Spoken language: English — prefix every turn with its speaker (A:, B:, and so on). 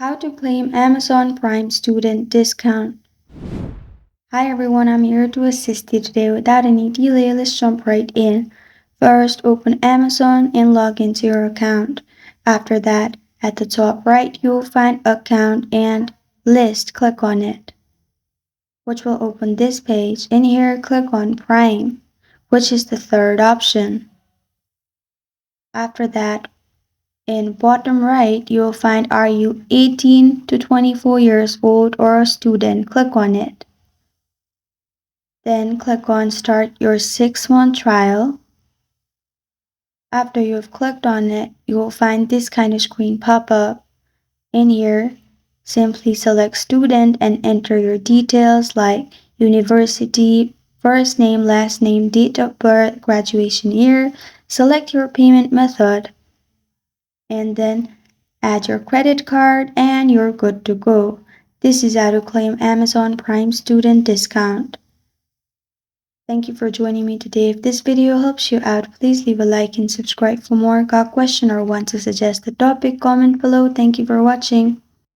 A: How to claim Amazon Prime student discount. Hi everyone, I'm here to assist you today. Without any delay, let's jump right in. First, open Amazon and log into your account. After that, at the top right, you'll find Account and List. Click on it, which will open this page. In here, click on Prime, which is the third option. After that, in bottom right, you'll find Are you 18 to 24 years old or a student? Click on it. Then click on Start your 6-month trial. After you've clicked on it, you will find this kind of screen pop up. In here, simply select Student and enter your details like university, first name, last name, date of birth, graduation year. Select your payment method and then add your credit card and you're good to go. This is how to claim Amazon Prime student discount. Thank you for joining me today. If this video helps you out, please leave a like and subscribe for more. Got a question or want to suggest a topic? Comment below. Thank you for watching.